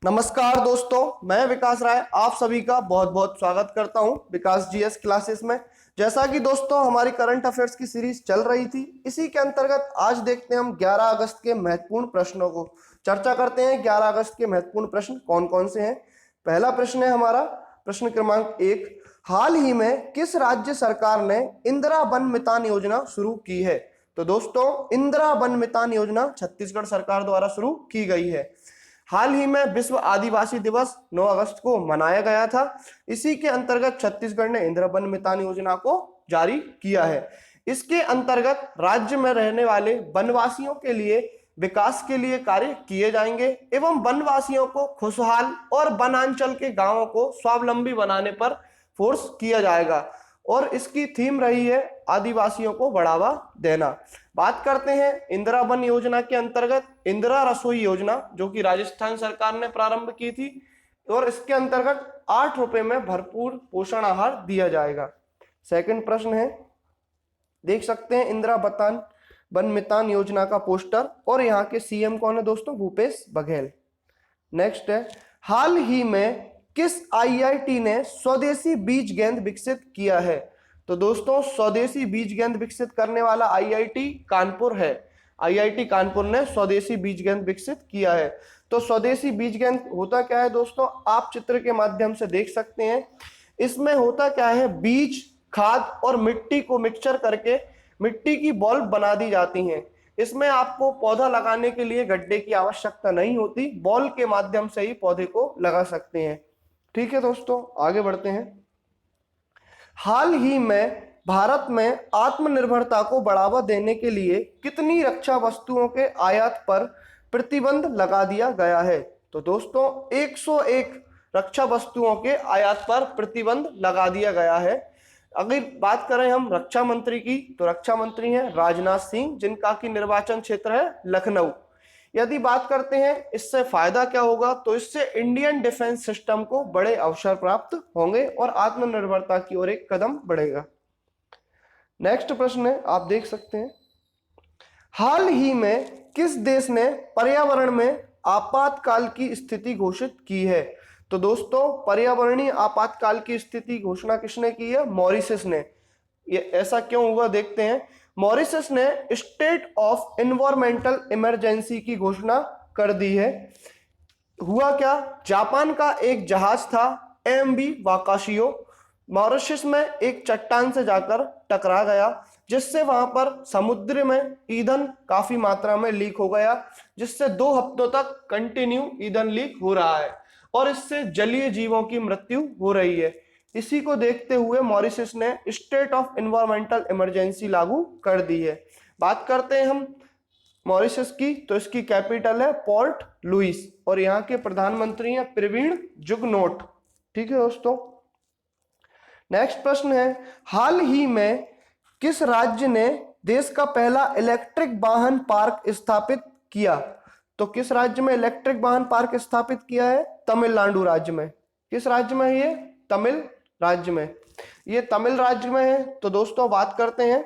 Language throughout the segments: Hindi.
नमस्कार दोस्तों, मैं विकास राय आप सभी का बहुत बहुत स्वागत करता हूं विकास जीएस क्लासेस में। जैसा कि दोस्तों हमारी करंट अफेयर्स की सीरीज चल रही थी, इसी के अंतर्गत आज देखते हैं हम 11 अगस्त के महत्वपूर्ण प्रश्नों को। चर्चा करते हैं 11 अगस्त के महत्वपूर्ण प्रश्न कौन कौन से हैं। पहला प्रश्न है हमारा प्रश्न क्रमांक 1। हाल ही में किस राज्य सरकार ने इंदिरा वन मितान योजना शुरू की है? तो दोस्तों इंदिरा वन मितान योजना छत्तीसगढ़ सरकार द्वारा शुरू की गई है। हाल ही में विश्व आदिवासी दिवस 9 अगस्त को मनाया गया था। इसी के अंतर्गत छत्तीसगढ़ ने इंदिरा वन मितान योजना को जारी किया है। इसके अंतर्गत राज्य में रहने वाले वनवासियों के लिए विकास के लिए कार्य किए जाएंगे एवं वनवासियों को खुशहाल और वनांचल के गांवों को स्वावलंबी बनाने पर फोर्स किया जाएगा और इसकी थीम रही है आदिवासियों को बढ़ावा देना। बात करते हैं इंदिरा वन योजना के अंतर्गत इंदिरा रसोई योजना, जो कि राजस्थान सरकार ने प्रारंभ की थी, और इसके अंतर्गत 8 रुपए में भरपूर पोषण आहार दिया जाएगा। सेकंड प्रश्न है, देख सकते हैं इंदिरा वन मितान योजना का पोस्टर और यहाँ के सीएम कौन है दोस्तों? भूपेश बघेल। नेक्स्ट है, हाल ही में किस आईआईटी ने स्वदेशी बीज गेंद विकसित किया है? तो दोस्तों स्वदेशी बीज गेंद विकसित करने वाला आईआईटी कानपुर है। आईआईटी कानपुर ने स्वदेशी बीज गेंद विकसित किया है। तो स्वदेशी बीज गेंद होता क्या है दोस्तों? आप चित्र के माध्यम से देख सकते हैं। इसमें होता क्या है, बीज, खाद और मिट्टी को मिक्सचर करके मिट्टी की बॉल बना दी जाती हैं। इसमें आपको पौधा लगाने के लिए गड्ढे की आवश्यकता नहीं होती, बॉल के माध्यम से ही पौधे को लगा सकते हैं। ठीक है दोस्तों, आगे बढ़ते हैं। हाल ही में भारत में आत्मनिर्भरता को बढ़ावा देने के लिए कितनी रक्षा वस्तुओं के आयात पर प्रतिबंध लगा दिया गया है? तो दोस्तों 101 रक्षा वस्तुओं के आयात पर प्रतिबंध लगा दिया गया है। अगर बात करें हम रक्षा मंत्री की, तो रक्षा मंत्री हैं राजनाथ सिंह, जिनका की निर्वाचन क्षेत्र है लखनऊ। यदि बात करते हैं इससे फायदा क्या होगा, तो इससे इंडियन डिफेंस सिस्टम को बड़े अवसर प्राप्त होंगे और आत्मनिर्भरता की ओर एक कदम बढ़ेगा। नेक्स्ट प्रश्न है, आप देख सकते हैं, हाल ही में किस देश ने पर्यावरण में आपातकाल की स्थिति घोषित की है? तो दोस्तों पर्यावरणीय आपातकाल की स्थिति घोषणा किसने की है? मॉरिशस ने। ये ऐसा क्यों हुआ देखते हैं। मॉरिशस ने स्टेट ऑफ एनवायरमेंटल इमरजेंसी की घोषणा कर दी है। हुआ क्या, जापान का एक जहाज था एमवी वाकाशियो, मॉरिशस में एक चट्टान से जाकर टकरा गया, जिससे वहां पर समुद्र में ईंधन काफी मात्रा में लीक हो गया, जिससे 2 हफ्तों तक कंटिन्यू ईंधन लीक हो रहा है और इससे जलीय जीवों की मृत्यु हो रही है। इसी को देखते हुए मॉरिशस ने स्टेट ऑफ एनवायरमेंटल इमरजेंसी लागू कर दी है। बात करते हैं हम मॉरिशस की, तो इसकी कैपिटल है पोर्ट लुइस और यहाँ के प्रधानमंत्री हैं प्रवीण जुगनौथ। ठीक है दोस्तों, नेक्स्ट प्रश्न है, हाल ही में किस राज्य ने देश का पहला इलेक्ट्रिक वाहन पार्क स्थापित किया? तो किस राज्य में इलेक्ट्रिक वाहन पार्क स्थापित किया है? तमिलनाडु राज्य में। किस राज्य में है ये? तमिल राज्य में। ये तमिल राज्य में है। तो दोस्तों बात करते हैं,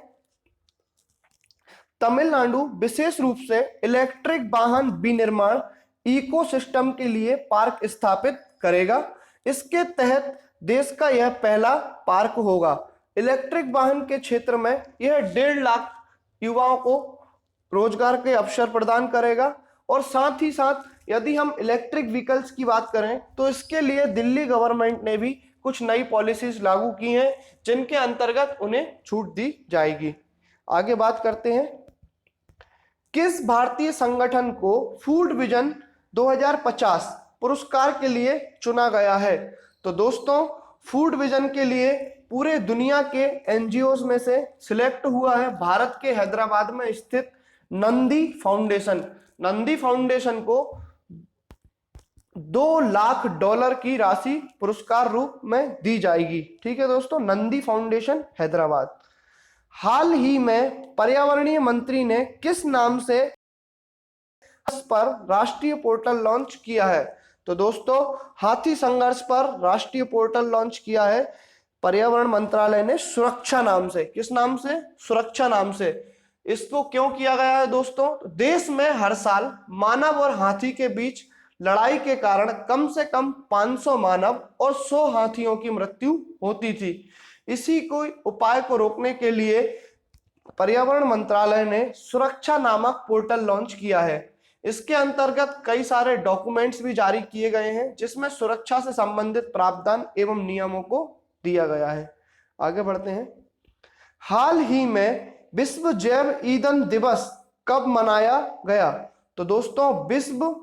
तमिलनाडु विशेष रूप से इलेक्ट्रिक वाहन विनिर्माण इकोसिस्टम के लिए पार्क स्थापित करेगा। इसके तहत देश का यह पहला पार्क होगा। इलेक्ट्रिक वाहन के क्षेत्र में यह 1.5 लाख युवाओं को रोजगार के अवसर प्रदान करेगा और साथ ही साथ यदि हम इलेक्ट्रिक व्हीकल्स की बात करें तो इसके लिए दिल्ली गवर्नमेंट ने भी कुछ नई पॉलिसीज लागू की हैं, जिनके अंतर्गत उन्हें छूट दी जाएगी। आगे बात करते हैं, किस भारतीय संगठन को फूड विजन 2050 पुरस्कार के लिए चुना गया है? तो दोस्तों फूड विजन के लिए पूरे दुनिया के एनजीओज में से सिलेक्ट हुआ है भारत के हैदराबाद में स्थित नंदी फाउंडेशन। नंदी फाउंडेशन को $2 लाख की राशि पुरस्कार रूप में दी जाएगी। ठीक है दोस्तों, नंदी फाउंडेशन हैदराबाद। हाल ही में पर्यावरणीय मंत्री ने किस नाम से पर राष्ट्रीय पोर्टल लॉन्च किया है? तो दोस्तों हाथी संघर्ष पर राष्ट्रीय पोर्टल लॉन्च किया है पर्यावरण मंत्रालय ने सुरक्षा नाम से। किस नाम से? सुरक्षा नाम से। इसको क्यों किया गया है दोस्तों? देश में हर साल मानव और हाथी के बीच लड़ाई के कारण कम से कम 500 मानव और 100 हाथियों की मृत्यु होती थी। इसी को उपाय को रोकने के लिए पर्यावरण मंत्रालय ने सुरक्षा नामक पोर्टल लॉन्च किया है। इसके अंतर्गत कई सारे डॉक्यूमेंट्स भी जारी किए गए हैं जिसमें सुरक्षा से संबंधित प्रावधान एवं नियमों को दिया गया है। आगे बढ़ते हैं। हाल ही में विश्व जैव ईंधन दिवस कब मनाया गया? तो दोस्तों विश्व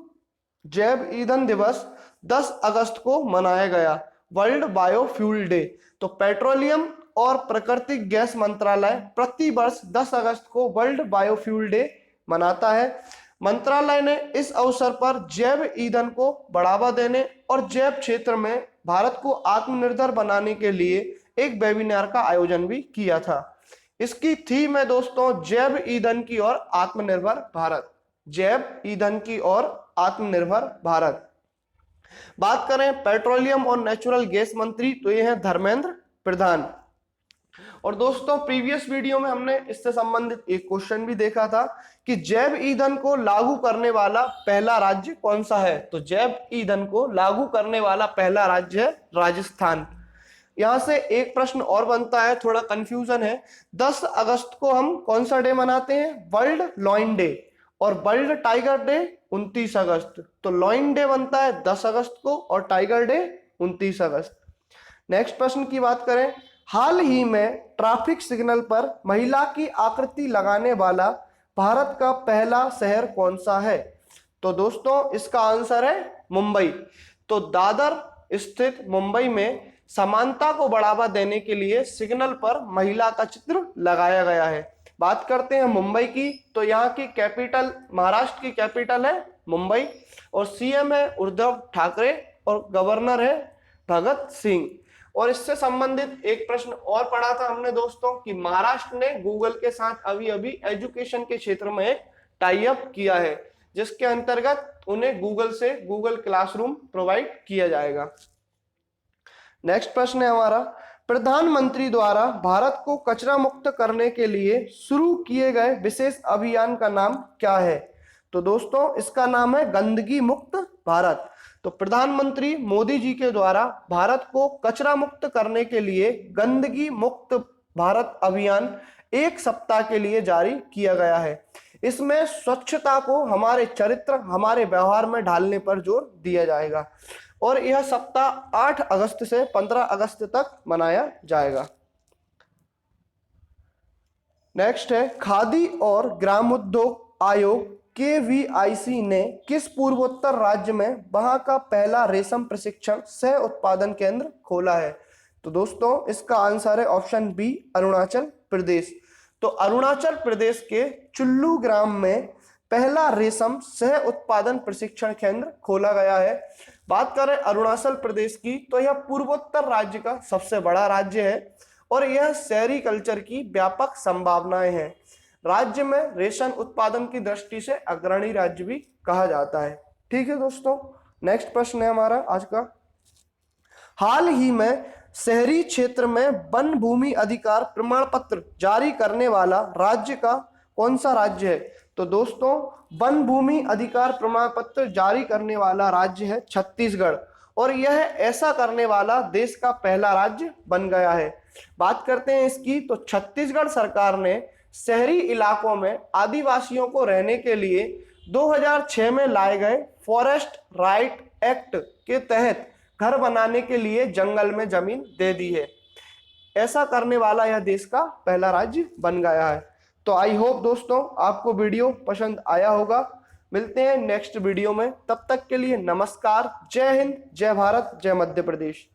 जैव ईंधन दिवस 10 अगस्त को मनाया गया, वर्ल्ड बायोफ्यूल डे। तो पेट्रोलियम और प्राकृतिक गैस मंत्रालय प्रति वर्ष 10 अगस्त को वर्ल्ड बायोफ्यूल डे मनाता है। मंत्रालय ने इस अवसर पर जैव ईंधन को बढ़ावा देने और जैव क्षेत्र में भारत को आत्मनिर्भर बनाने के लिए एक वेबिनार का आयोजन भी किया था। इसकी थीम है दोस्तों जैव ईंधन की ओर आत्मनिर्भर भारत, जैव ईंधन की ओर आत्मनिर्भर भारत। बात करें पेट्रोलियम और नेचुरल गैस मंत्री, तो ये हैं धर्मेंद्र प्रधान। और दोस्तों प्रीवियस वीडियो में हमने इससे संबंधित एक क्वेश्चन भी देखा था कि जैव ईंधन को लागू करने वाला पहला राज्य कौन सा है? तो जैव ईंधन को लागू करने वाला पहला राज्य है राजस्थान। यहां से एक प्रश्न और बनता है, थोड़ा कंफ्यूजन है। 10 अगस्त को हम कौन सा डे मनाते हैं? World lion day. और वर्ल्ड टाइगर डे 29 अगस्त। तो लॉइन डे बनता है 10 अगस्त को और टाइगर डे 29 अगस्त। नेक्स्ट प्रश्न की बात करें, हाल ही में ट्रैफिक सिग्नल पर महिला की आकृति लगाने वाला भारत का पहला शहर कौन सा है? तो दोस्तों इसका आंसर है मुंबई। तो दादर स्थित मुंबई में समानता को बढ़ावा देने के लिए सिग्नल पर महिला का चित्र लगाया गया है। बात करते हैं मुंबई की, तो यहाँ की कैपिटल, महाराष्ट्र की कैपिटल है मुंबई और सीएम है उद्धव ठाकरे और गवर्नर है भगत सिंह। और इससे संबंधित एक प्रश्न और पढ़ा था हमने दोस्तों कि महाराष्ट्र ने गूगल के साथ अभी अभी एजुकेशन के क्षेत्र में एक टाई अप किया है जिसके अंतर्गत उन्हें गूगल से गूगल क्लासरूम प्रोवाइड किया जाएगा। नेक्स्ट प्रश्न है हमारा, प्रधानमंत्री द्वारा भारत को कचरा मुक्त करने के लिए शुरू किए गए विशेष अभियान का नाम क्या है? तो दोस्तों इसका नाम है गंदगी मुक्त भारत। तो प्रधानमंत्री मोदी जी के द्वारा भारत को कचरा मुक्त करने के लिए गंदगी मुक्त भारत अभियान 1 सप्ताह के लिए जारी किया गया है। इसमें स्वच्छता को हमारे चरित्र, हमारे व्यवहार में ढालने पर जोर दिया जाएगा और यह सप्ताह 8 अगस्त से 15 अगस्त तक मनाया जाएगा। नेक्स्ट है, खादी और ग्रामोद्योग आयोग KVIC ने किस पूर्वोत्तर राज्य में वहां का पहला रेशम प्रशिक्षण सह उत्पादन केंद्र खोला है? तो दोस्तों इसका आंसर है ऑप्शन बी, अरुणाचल प्रदेश। तो अरुणाचल प्रदेश के चुल्लू ग्राम में पहला रेशम सह उत्पादन प्रशिक्षण केंद्र खोला गया है। बात करें अरुणाचल प्रदेश की, तो यह पूर्वोत्तर राज्य का सबसे बड़ा राज्य है और यह सेरीकल्चर की व्यापक संभावनाएं हैं। राज्य में रेशम उत्पादन की दृष्टि से अग्रणी राज्य भी कहा जाता है। ठीक है दोस्तों, नेक्स्ट प्रश्न है हमारा आज का, हाल ही में शहरी क्षेत्र में वन भूमि अधिकार प्रमाण पत्र जारी करने वाला राज्य का कौन सा राज्य है? तो दोस्तों वन भूमि अधिकार प्रमाण पत्र जारी करने वाला राज्य है छत्तीसगढ़ और यह ऐसा करने वाला देश का पहला राज्य बन गया है। बात करते हैं इसकी, तो छत्तीसगढ़ सरकार ने शहरी इलाकों में आदिवासियों को रहने के लिए 2006 में लाए गए फॉरेस्ट राइट एक्ट के तहत घर बनाने के लिए जंगल में जमीन दे दी है। ऐसा करने वाला यह देश का पहला राज्य बन गया है। तो आई होप दोस्तों आपको वीडियो पसंद आया होगा। मिलते हैं नेक्स्ट वीडियो में, तब तक के लिए नमस्कार, जय हिंद, जय भारत, जय मध्य प्रदेश।